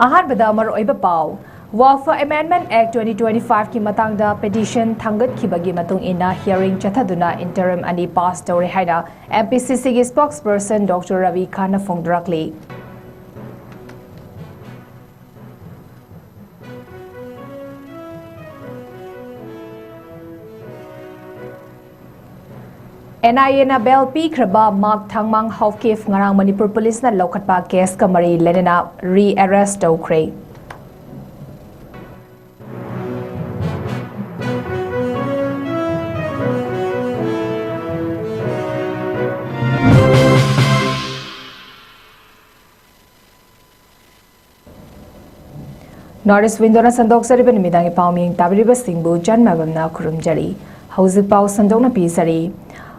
अहानबदा मरुओइबा pav Walk for Amendment Act 2025 ki matangda petition thangat khibagi matung ina hearing chathaduna interim ani pass tawre haida MPCC gi spokesperson Dr. Ravi Khanna phongdrakli NIA na bel pi kraba mak thangmang ꯍꯥꯎꯀꯦꯐ ngarang Manipur police na lokhatpa case ka mari lenena re-arrest tawkhre Norris Windona Sandok Sariban Midang Palming Tabiriba Singbu Jan Mabamna Kurumjari Hausi Pau Sandona Pisari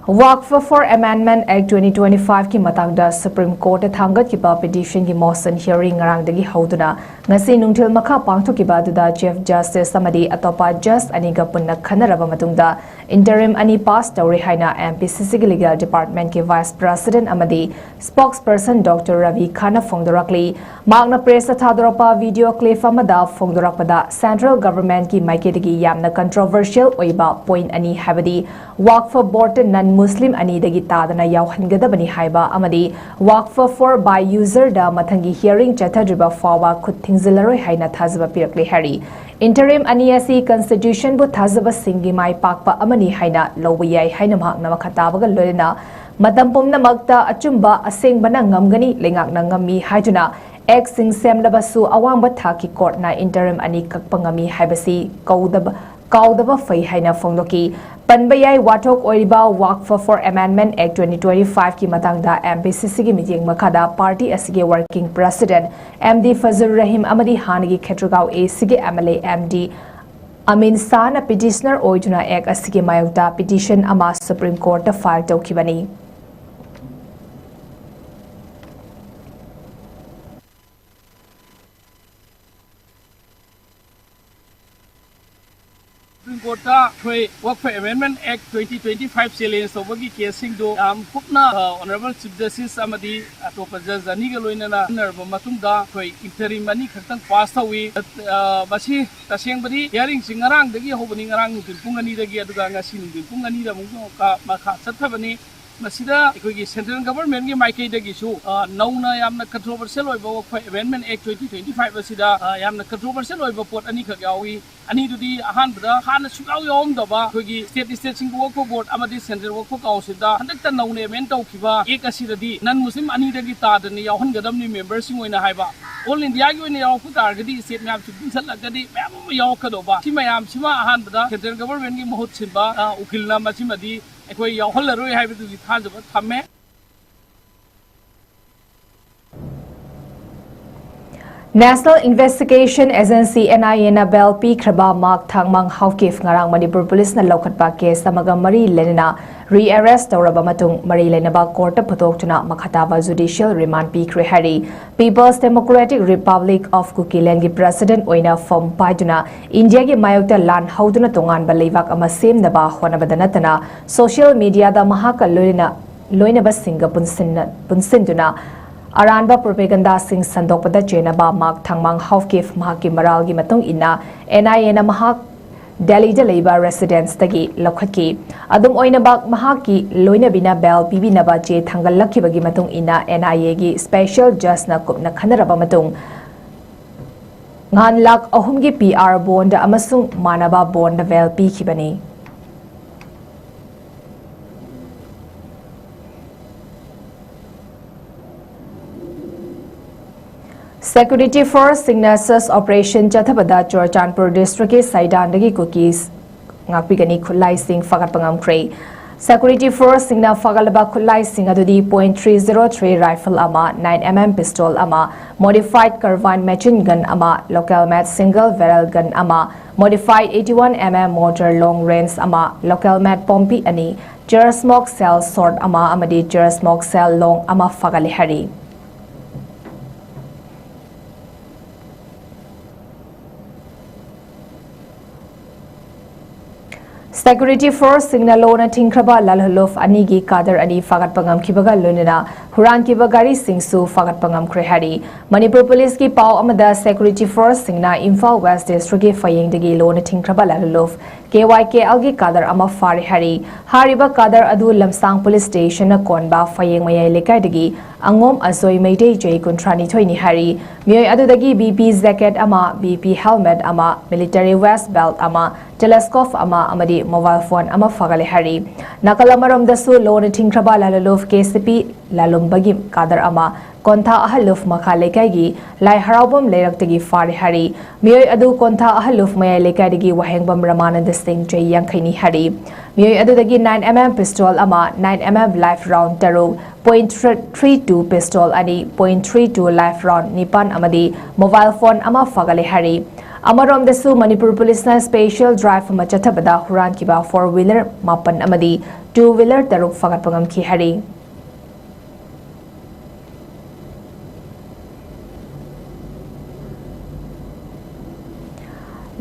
Walk for Amendment Act 2025 ki matangda Supreme Court thangat ki pa petition ki motion hearing ngarang dagi hauduna ngasi nungthil makha pangthok ki baduda Chief Justice samadi atopa just aniga punna khanaraba matungda interim ani pass tawri haina MPCC ki Legal Department ki Vice President amadi spokesperson Dr. Ravi Khanna phongdorakli magna press thadoropa video clip amada phongdorakpada Central Government ki maiketigi yamna controversial oiba point ani habadi Walk for Board nan Muslim ani dagi tadana yawhangadabani haiba amadi Waqf for by user da mathangi hearing chathadriba fawa khut thingzilaroi haina thazaba pirakli hari interim ani asi constitution bu thazaba singi mai pakpa amani haina lobu yai haina mahakna makhatabaga loina matam pomna magta achumba asengbana ngamgani lengak na ngami haijuna ek sing semlabasu awangba thaki court na interim ani kakpangami haibasi kaudaba fai haina phongdoki Panbayai Watok Oiriba Walk for Amendment Act 2025 ki matangda MPCC ki meeting makada party asige working president MD Fazur Rahim Amadi Hanigi 𝐶𝐿𝐲 asige MLA MD Amin Sana petitioner oiduna ek asige mayukta petition ama Supreme Court ta file tawkhibani Kota Walk for Amendment Act 2025 challenge sobagi casing do pukna Honorable Chief Justice amadi atopa judge ani ga loinana narba matungda khoi interim ani khaktang pass thawi basi taseng bari hearing singarang dagi hobani ngarang pung ani dagi aduga ngasi pung ani da mung ka makha chathabani masida ekogi central government gi maikai dagi su nauna yamna controversial oiba Walk for Amendment Act 2025 asida yamna controversial oiba pot ani khak yawi ani dudi ahan bada hana sugaw yom daba ekogi state sing work board amadi central work council da handakta naune men tawkiba ek asidadi nan muslim ani dagi tadani yawhan gadamni members sing oina haiba all india gi oina yaw futargadi state map chu salagadi mem yaw kadoba simayam sima ahan bada central government gi mahut simba ukilna machimadi ekoi yawhallaroi haibadu gi thajaba thamme National Investigation Agency NIA na bel pi kraba mak thangmang ꯍꯥꯎꯀꯦꯐ ngarang Manipur police na lokhatpa case amaga mari lenena re-arrest tawraba matung mari lenaba court ta phutoktuna makhataba judicial remand pi khre hari People's Democratic Republic of Kukiland gi president oina form paiduna India gi mayokta lan hauduna tongan ba leibak ama semnaba honabada natana social media da mahaka loina ba singa punsinduna Aranba propaganda sing sandokpada chenaba mak thangmang ꯍꯥꯎꯀꯦꯐ mahaki maralgi matung ina NIA na mahak Delhi da leiba residents tagi lokhatki adum oinabak mahaki loinabina bel pibinaba che thangallakhibagi matung ina NIA gi special judge na kupna khanaraba matung ngan lak ahum gi PR bond amasung manaba bond bel pi khibani Security Force Signatures Operation Chathabada Churachandpur District Saidandagi cookies ngakpigani khulai sing fagat pangamkhre Security Force Singna fagalaba khulai sing adudi .303 rifle ama 9mm pistol ama modified carbine machine gun ama local made single barrel gun ama modified 81mm mortar long range ama local made pompi ani smoke cell sword ama amadi smoke cell long ama fagali hari Security Force Signalona Tinkraba Lalholof Anigi Kadar Ani Fagat Pangam Kibaga Lunina hurankiba gari singsu fagatpa ngamkhre hari Manipur police ki pau amada security force singna Imphal West district ki fayengdagi lona thingkraba laluluf 𝐍𝐞𝐰𝐬 kadar ama fari hari hariba kadar adu lamsang police station na konba fayeng mayai lekaidagi angom azoi meidei jei kuntrani thoini hari mioi adudagi BP jacket ama BP helmet ama military vest belt ama telescope ama amadi mobile phone ama fagale hari nakalamarom dasu lona thingkraba laluluf KCP lalumbagi kadar ama kontha ahaluf makha lekaigi lai haraubam leiraktagi fari hari mioi adu kontha ahaluf mayai lekaidagi wahengbam ramanand singh jei yankhaini hari mioi adudagi 9mm pistol ama 9mm live round taru .32 pistol ani .32 live round nipan amadi mobile phone ama fagale hari amarom dasu Manipur police na special drive ama chathabada huran kiba 4-wheeler mapan amadi 2-wheeler taruk fagatpangam ki hari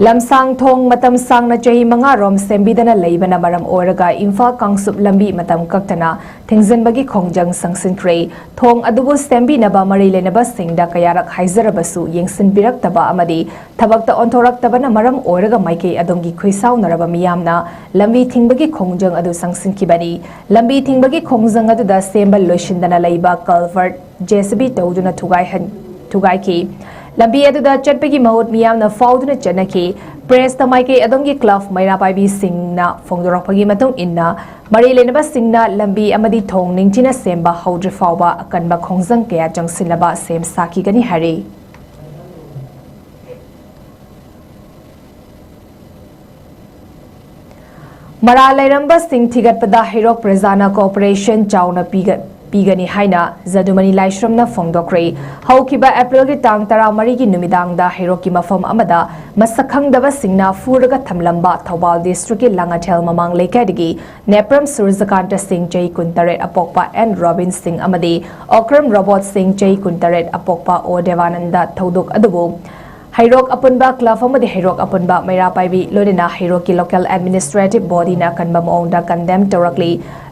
lamsang thong matam sang na chahi manga rom sembidana leibana maram oraga Imphal kangsup lambi matam kaktana thingzanbagi khongjang sangsinkrei thong adubu sembi naba mari lenaba singda kayarak haizarabasu yengsin biraktaba amadi thabakta onthoraktabana maram oraga maikei adongi khuisau naraba miyamna lambi thingbagi khongjang adu sangsinkibani lambi thingbagi khongjang adu da sembal loishindana leiba culvert JCB tawduna thugai ki lambi aduda chatpagi mahut miyamna fauduna chanaki press tamaike adongi club maira paibi singna phongdorakpagi matung inna mari lenaba singna lambi amadi thong ningchina semba haudri fauba akanba khongjang kaya jangsinlaba sem saki gani hari mara lairamba sing thigatpada hirok prajana cooperation chauna pigani haina zadumani laishramna phongdokre haukiba April gi tang 13 gi numidangda hiroki mafam amada masakhangdaba singna furaga thamlamba Thobal district ki Langathel mamang lekadigi Nepram Surjakanta Singh 𝐶𝐞𝐰𝐬 apokpa and Robin Singh amadi Okram Robot Singh 𝐶𝐞𝐰𝐬 apokpa O Devananda thodok adubu Hairok apunba club amadi hairok apunba maira paibi loidena hairoki local administrative body na kanba maongda condemn torakli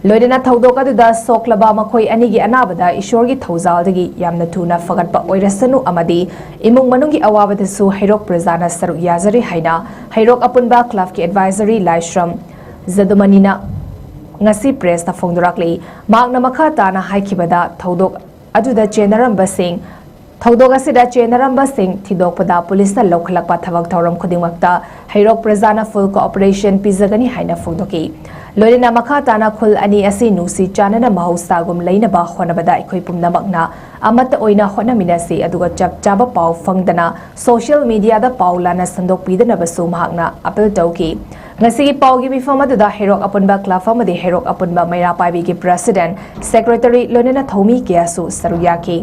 loidena thodok aduda soklaba makhoi anigi anabada ishorgi thouzaldagi yamna thuna fagatpa oirasanu amadi imung manungi awabadasu hairok prajana saru yazari haina hairok apunba club ki advisory laishram zadumanina ngasi press ta phongdorakli magna makha tana haikibada thodok aduda chenaramba singh Thodok asida chenaramba singh thidokpada police na lokhalakpa thabak thoram khudingmakta hairok prajana full cooperation pizagani haina phongdoki loina makha tana khul ani asi nusi chanana mahausa gum leina ba khonabada ikhoi pumnamakna amata oina khonaminasi aduga chap chaba pau fangdana social media da paulana sandok pidana basu mahakna appeal tauki ngasi paugi mifam aduda hairok apunba club amadi hairok apunba maira paibi ki president secretary loina thomi kiasu saruyaki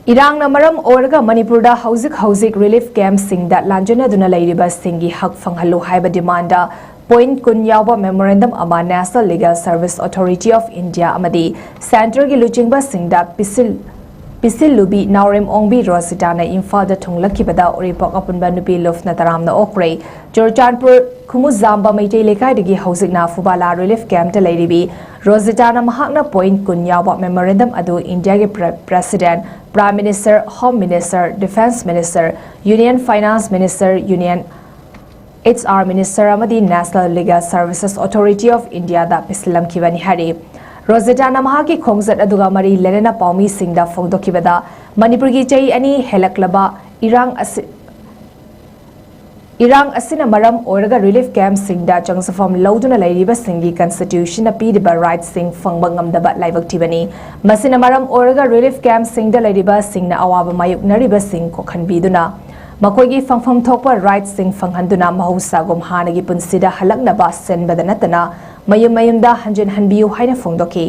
Irang na maram oraga Manipurda hauzik relief camp singda lanjana duna lairiba singi hak fanghalu haiba demanda 𝐶𝐞 𝐍𝐞𝐰𝐬 memorandum ama National Legal Service Authority of India amadi center gi luchingba singda pisil lubi naurem ongbi Rositana Imphal da thunglakibada oripok apunba nupi lofna taramna okre 𝗔𝗡𝗡𝗥 Khumu Zamba Meitei Lekaidagi hausikna Fubala relief camp ta leiribi Rositana mahakna 𝐶𝐞 𝐍𝐞𝐬 memorandum adu India gi president Prime Minister, Home Minister, Defense Minister, Union Finance Minister, Union HR Minister amadi National Legal Services Authority of India da pislam kibani hari Rositana mahaki khongjat aduga mari lenena paumi singda phongdokibada Manipur gi chei ani helaklaba Irang asina maram oraga relief camp singda changsafam lauduna lairiba singi constitution na pidiba right sing fangbangam laibak tibani masina maram oraga relief camp singda lairiba singna awaba mayuk nariba sing ko khanbiduna makoigi fangfam thokpa right sing fanghanduna mahausa gom hanagi punsida halaknaba senbada natana mayumda hanjin hanbiu haina phongdoki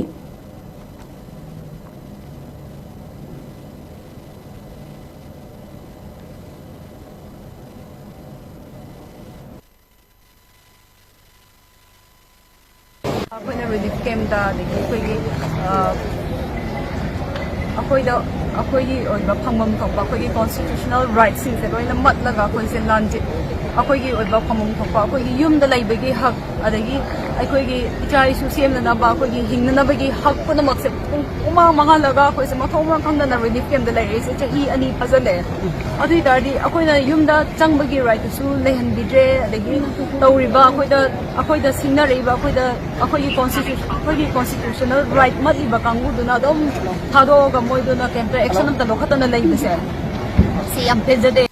relief camp da अखोई फंगम थोप अखोई constitutional rights से लोइना मतलगा अखोई से ꯑꯩꯈꯣꯏꯒꯤ ꯑꯣꯏꯕ ꯐꯃꯨꯡ ꯊꯣꯛꯄ ꯑꯩꯈꯣꯏꯒꯤ ꯌꯨꯝꯗ ꯂꯩꯕꯒꯤ ꯍꯛ ꯑꯗꯒꯤ ꯑꯩꯈꯣꯏꯒꯤ ꯏꯆꯥ ꯏꯁꯨ ꯁꯦꯝꯅꯅꯕ ꯑꯩꯈꯣꯏꯒꯤ ꯍꯤꯡꯅꯅꯕꯒꯤ ꯍꯛ ꯄꯨꯝꯅꯃꯛꯁꯦ ꯄꯨꯡꯃꯥꯡ ꯃꯥꯡꯍꯜꯂꯒ ꯑꯩꯈꯣꯏꯁꯦ ꯃꯊꯣꯡ ꯃꯔꯝ ꯈꯪꯗꯅ ꯔꯤꯂꯤꯐ ꯀꯦꯝꯗ ꯂꯩꯔꯛꯏꯁꯦ ꯆꯍꯤ 2 ꯐꯥꯖꯤꯜꯂꯛꯑꯦ ꯑꯗꯨ ꯑꯣꯏꯇꯥꯔꯗꯤ ꯑꯩꯈꯣꯏꯅ ꯌꯨꯝꯗ ꯆꯪꯕꯒꯤ ꯔꯥꯏꯠꯇꯨꯁꯨ ꯂꯩꯍꯟꯕꯤꯗ꯭ꯔꯦ ꯑꯗꯒꯤ ꯇꯧꯔꯤꯕ ꯑꯩꯈꯣꯏꯗ ꯁꯤꯡꯅꯔꯛꯏꯕ ꯑꯩꯈꯣꯏꯒꯤ ꯀꯣꯟꯁꯇꯤꯇ꯭ꯌꯨꯁꯅꯦꯜ ꯔꯥꯏꯠ ꯃꯠꯂꯤꯕ ꯀꯥꯡꯕꯨꯗꯨꯅ ꯑꯗꯨꯝ ꯊꯥꯗꯣꯛꯑꯒ ꯃꯣꯏꯗꯨꯅ ꯀꯩꯝꯇ ꯑꯦꯛꯁꯟ ꯑꯝꯇ ꯂꯧꯈꯠꯇꯅ ꯂꯩꯕꯁꯦ ꯁꯤ ꯌꯥꯝ ꯄꯦꯟꯖꯗꯦ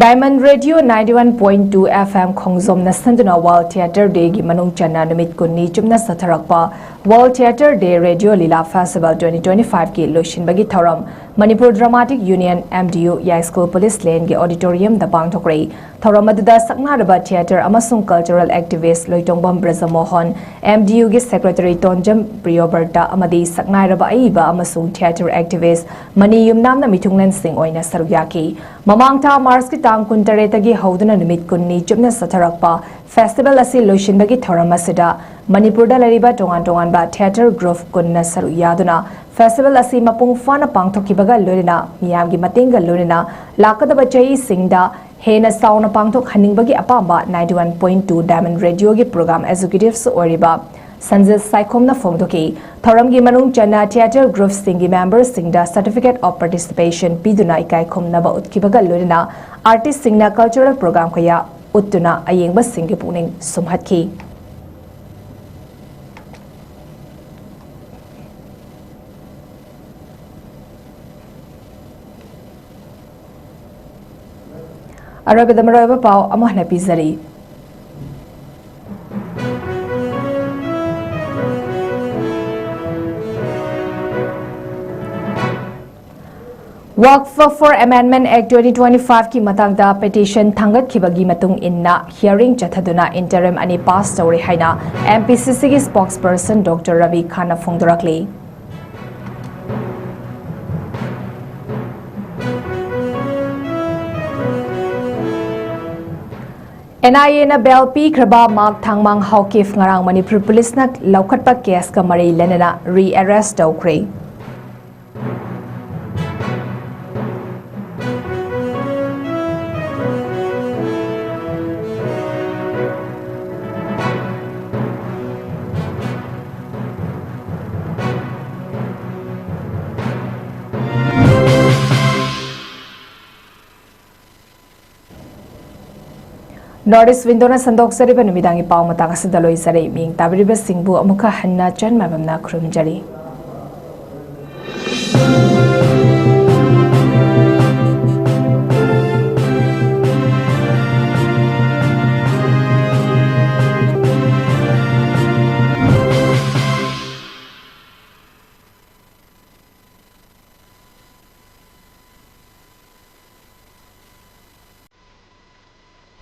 Diamond Radio 91.2 FM Khongzom na sanduna World Theatre Day gi manung chana numit kunni chumna satharakpa World Theatre Day Radio Lila Festival 2025 ki loishin bagi thoram Manipur Dramatic Union MDU Yai School Police Lane gi auditorium da pangthokrai thoram aduda saknaraba theatre amasung cultural activist Loitongbam Brajamohan MDU gi secretary 𝗠𝗔𝗡𝗣𝗥 amadi saknairaba aiba amasung theatre activist Mani Yumnam na Mithunglen Singh oina sarugyaki mamangta Mars ki tang 18 tagi hauduna numit kunni chumna satharakpa festival asi loishinbagi thoram asida Manipur da lariba tongan ba theatre group kunna saru yaduna festival asi mapung fana pangthokibaga loina miyamgi matenga loina lakadaba chahi singda hena sauna pangthok haningbagi apamba 91.2 Diamond Radio gi program executives oriba Sanjay Saikhomna Fongdoki Thoramgi Manung Chana Theatre Group Singi members Singda Certificate of Participation Piduna Ikai Khomnaba Utkibaga Lurina Artist Singna Cultural Program Kaya Uttuna Ayengba Singi Puning Sumhatki Arabidamara Pau Amahna Pizari Waqf for Amendment Act 2025 ki matangda petition thangat khibagi matung inna hearing chathaduna interim ani pass tawri haina MPCC ki spokesperson Dr. Ravi Khanna Fongdorakli NIA na bel pi kraba mak thangmang haukif ngarang Manipur police na laukhatpa case ka mari lenana re-arrest tawkre Northeast Window na sandok sariba numidangi pau matang asidaloi sari ming tabiriba singbu amuka hanna 𝗠𝗔𝗡𝗏𝗏 na khurumjari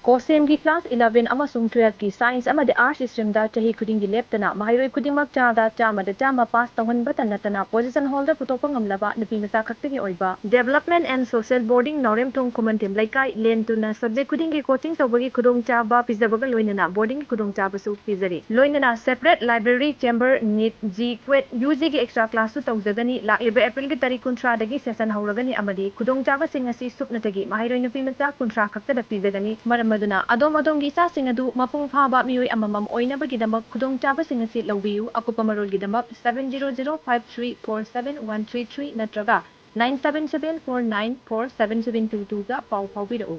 𝐶𝐄𝐲 class 11 amasung 12 ki science amade art system da chahi khuding gi leptana mahairoi khudingmak chada chama pass tawhanba tanatana position holder putokpa ngamlaba nupi macha khaktagi oiba development and social boarding norem thong kumantim laikai len tuna subject khuding gi coaching tawbagi khudong chaba pijabaga loinana boarding gi khudong chaba su pijari loinana separate library chamber NEET 𝐋𝐢𝐯𝐞 gi extra class su tawjagani lakliba April gi tarik 19 dagi session hauragani amadi khudong chaba sing asi supnatagi mahairoi nupi macha 19 khakta da pijagani maram maduna adom gi sa sing adu mapung phaba mioi amamam oinabagi damak khudong chaba sing asi lawbiu akupa marol gi damak 7005347133 natraga 9774947722 ga pau phawbirau